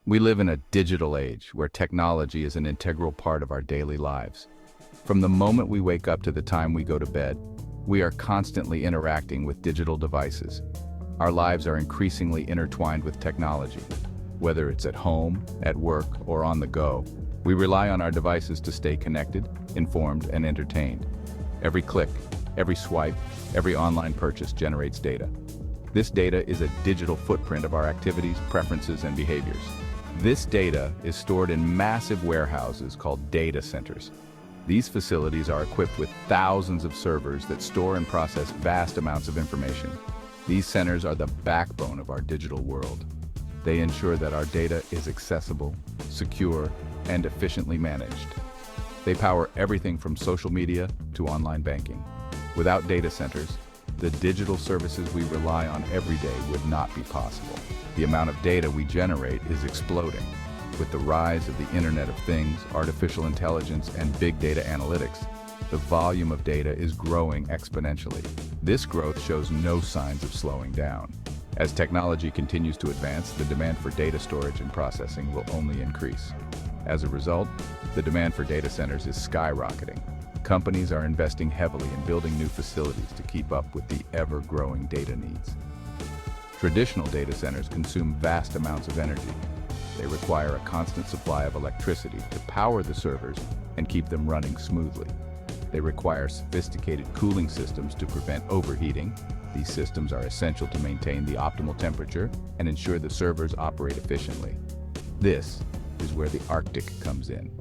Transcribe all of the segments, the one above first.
We live in a digital age where technology is an integral part of our daily lives. From the moment we wake up to the time we go to bed, we are constantly interacting with digital devices. Our lives are increasingly intertwined with technology. Whether it's at home, at work, or on the go, we rely on our devices to stay connected, informed, and entertained. Every click, every swipe, every online purchase generates data. This data is a digital footprint of our activities, preferences, and behaviors. This data is stored in massive warehouses called data centers. These facilities are equipped with thousands of servers that store and process vast amounts of information. These centers are the backbone of our digital world. They ensure that our data is accessible, secure, and efficiently managed. They power everything from social media to online banking. Without data centers, the digital services we rely on every day would not be possible. The amount of data we generate is exploding. With the rise of the Internet of Things, artificial intelligence, and big data analytics, the volume of data is growing exponentially. This growth shows no signs of slowing down. As technology continues to advance, the demand for data storage and processing will only increase. As a result, the demand for data centers is skyrocketing. Companies are investing heavily in building new facilities to keep up with the ever-growing data needs. Traditional data centers consume vast amounts of energy. They require a constant supply of electricity to power the servers and keep them running smoothly. They require sophisticated cooling systems to prevent overheating. These systems are essential to maintain the optimal temperature and ensure the servers operate efficiently. This is where the Arctic comes in.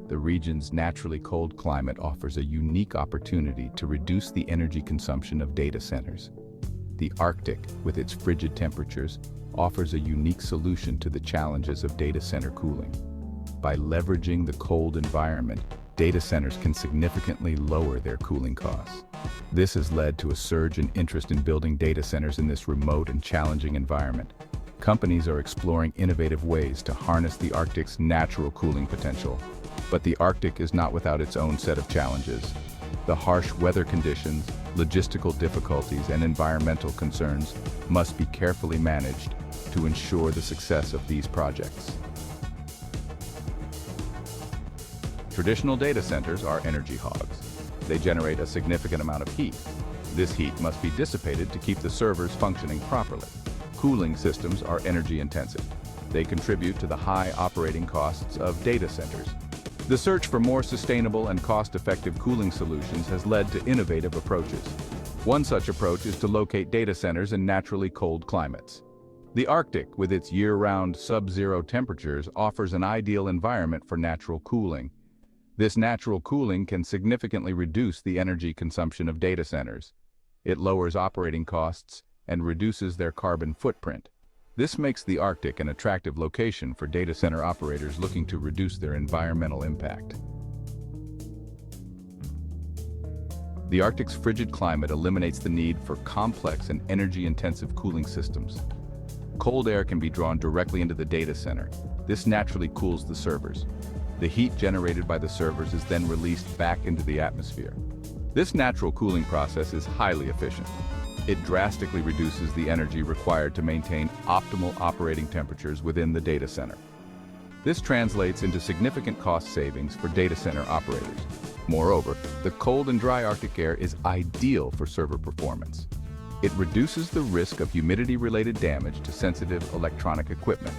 The region's naturally cold climate offers a unique opportunity to reduce the energy consumption of data centers. The Arctic, with its frigid temperatures, offers a unique solution to the challenges of data center cooling. By leveraging the cold environment, data centers can significantly lower their cooling costs. This has led to a surge in interest in building data centers in this remote and challenging environment. Companies are exploring innovative ways to harness the Arctic's natural cooling potential. But the Arctic is not without its own set of challenges. The harsh weather conditions, logistical difficulties, and environmental concerns must be carefully managed to ensure the success of these projects. Traditional data centers are energy hogs. They generate a significant amount of heat. This heat must be dissipated to keep the servers functioning properly. Cooling systems are energy intensive. They contribute to the high operating costs of data centers. The search for more sustainable and cost-effective cooling solutions has led to innovative approaches. One such approach is to locate data centers in naturally cold climates. The Arctic, with its year-round sub-zero temperatures, offers an ideal environment for natural cooling. This natural cooling can significantly reduce the energy consumption of data centers. It lowers operating costs and reduces their carbon footprint. This makes the Arctic an attractive location for data center operators looking to reduce their environmental impact. The Arctic's frigid climate eliminates the need for complex and energy-intensive cooling systems. Cold air can be drawn directly into the data center. This naturally cools the servers. The heat generated by the servers is then released back into the atmosphere. This natural cooling process is highly efficient. It drastically reduces the energy required to maintain optimal operating temperatures within the data center. This translates into significant cost savings for data center operators. Moreover, the cold and dry Arctic air is ideal for server performance. It reduces the risk of humidity-related damage to sensitive electronic equipment.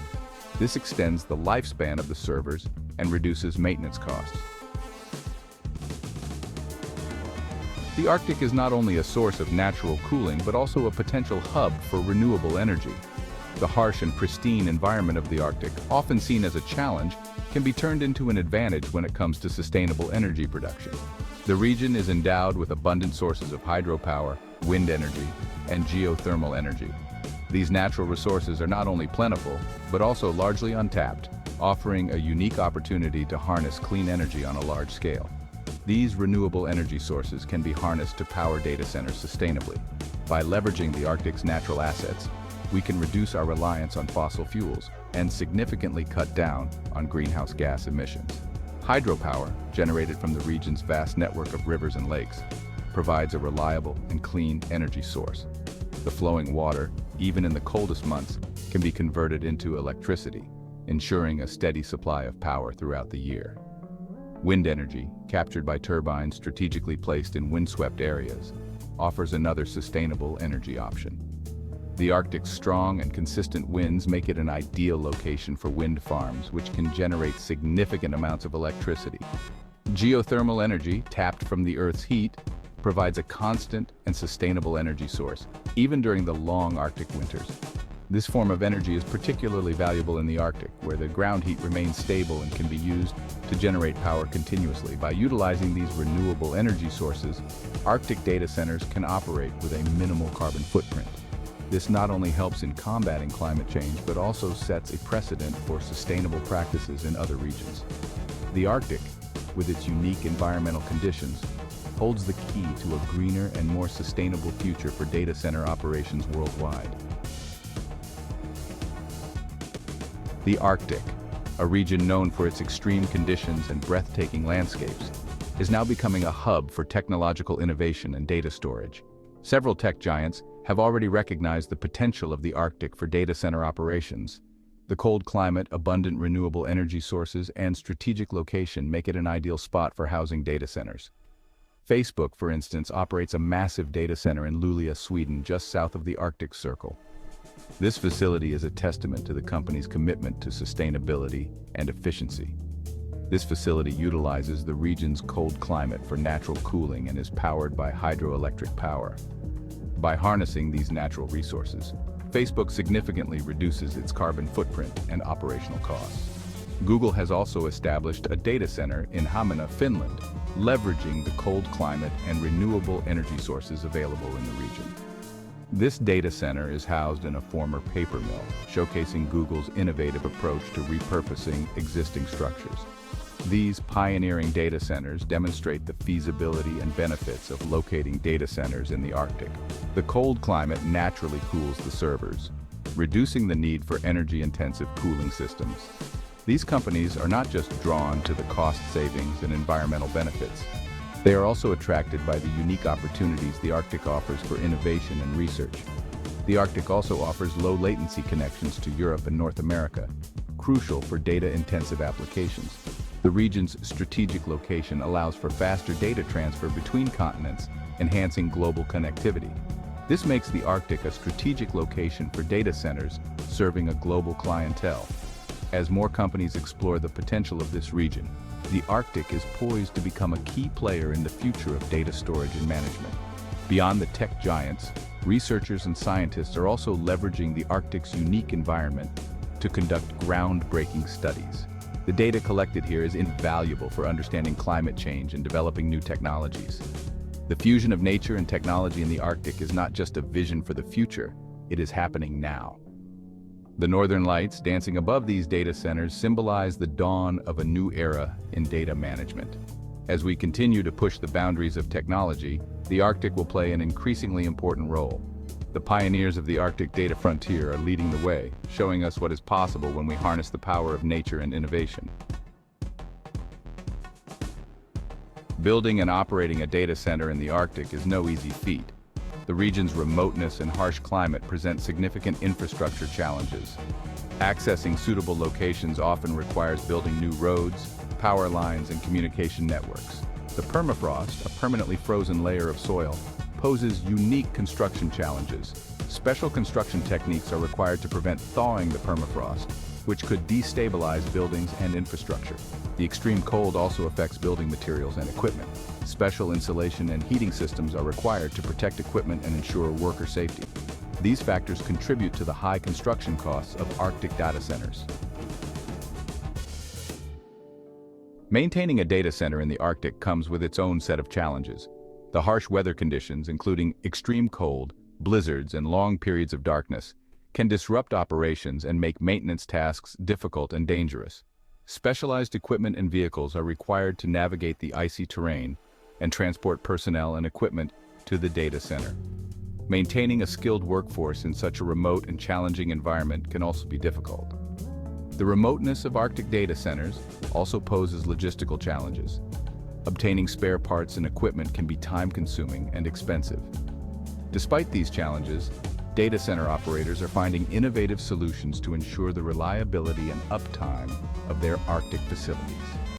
This extends the lifespan of the servers and reduces maintenance costs. The Arctic is not only a source of natural cooling, but also a potential hub for renewable energy. The harsh and pristine environment of the Arctic, often seen as a challenge, can be turned into an advantage when it comes to sustainable energy production. The region is endowed with abundant sources of hydropower, wind energy, and geothermal energy. These natural resources are not only plentiful, but also largely untapped, offering a unique opportunity to harness clean energy on a large scale. These renewable energy sources can be harnessed to power data centers sustainably. By leveraging the Arctic's natural assets, we can reduce our reliance on fossil fuels and significantly cut down on greenhouse gas emissions. Hydropower, generated from the region's vast network of rivers and lakes, provides a reliable and clean energy source. The flowing water, even in the coldest months, can be converted into electricity. ensuring a steady supply of power throughout the year. Wind energy, captured by turbines strategically placed in windswept areas, offers another sustainable energy option. The Arctic's strong and consistent winds make it an ideal location for wind farms, which can generate significant amounts of electricity. Geothermal energy, tapped from the Earth's heat, provides a constant and sustainable energy source, even during the long Arctic winters. This form of energy is particularly valuable in the Arctic, where the ground heat remains stable and can be used to generate power continuously. By utilizing these renewable energy sources, Arctic data centers can operate with a minimal carbon footprint. This not only helps in combating climate change, but also sets a precedent for sustainable practices in other regions. The Arctic, with its unique environmental conditions, holds the key to a greener and more sustainable future for data center operations worldwide. The Arctic, a region known for its extreme conditions and breathtaking landscapes, is now becoming a hub for technological innovation and data storage. Several tech giants have already recognized the potential of the Arctic for data center operations. The cold climate, abundant renewable energy sources, and strategic location make it an ideal spot for housing data centers. Facebook, for instance, operates a massive data center in Luleå, Sweden, just south of the Arctic Circle. This facility is a testament to the company's commitment to sustainability and efficiency. This facility utilizes the region's cold climate for natural cooling and is powered by hydroelectric power. By harnessing these natural resources, Facebook significantly reduces its carbon footprint and operational costs. Google has also established a data center in Hamina, Finland, leveraging the cold climate and renewable energy sources available in the region. This data center is housed in a former paper mill, showcasing Google's innovative approach to repurposing existing structures. These pioneering data centers demonstrate the feasibility and benefits of locating data centers in the Arctic. The cold climate naturally cools the servers, reducing the need for energy-intensive cooling systems. These companies are not just drawn to the cost savings and environmental benefits. They are also attracted by the unique opportunities the Arctic offers for innovation and research. The Arctic also offers low-latency connections to Europe and North America, crucial for data-intensive applications. The region's strategic location allows for faster data transfer between continents, enhancing global connectivity. This makes the Arctic a strategic location for data centers, serving a global clientele. As more companies explore the potential of this region, the Arctic is poised to become a key player in the future of data storage and management. Beyond the tech giants, researchers and scientists are also leveraging the Arctic's unique environment to conduct groundbreaking studies. The data collected here is invaluable for understanding climate change and developing new technologies. The fusion of nature and technology in the Arctic is not just a vision for the future, it is happening now. The northern lights dancing above these data centers symbolize the dawn of a new era in data management. As we continue to push the boundaries of technology, the Arctic will play an increasingly important role. The pioneers of the Arctic data frontier are leading the way, showing us what is possible when we harness the power of nature and innovation. Building and operating a data center in the Arctic is no easy feat. The region's remoteness and harsh climate present significant infrastructure challenges. Accessing suitable locations often requires building new roads, power lines, and communication networks. The permafrost, a permanently frozen layer of soil, poses unique construction challenges. Special construction techniques are required to prevent thawing the permafrost, which could destabilize buildings and infrastructure. The extreme cold also affects building materials and equipment. Special insulation and heating systems are required to protect equipment and ensure worker safety. These factors contribute to the high construction costs of Arctic data centers. Maintaining a data center in the Arctic comes with its own set of challenges. The harsh weather conditions, including extreme cold, blizzards, and long periods of darkness, can disrupt operations and make maintenance tasks difficult and dangerous. Specialized equipment and vehicles are required to navigate the icy terrain and transport personnel and equipment to the data center. Maintaining a skilled workforce in such a remote and challenging environment can also be difficult. The remoteness of Arctic data centers also poses logistical challenges. Obtaining spare parts and equipment can be time-consuming and expensive. Despite these challenges, Data center operators are finding innovative solutions to ensure the reliability and uptime of their Arctic facilities.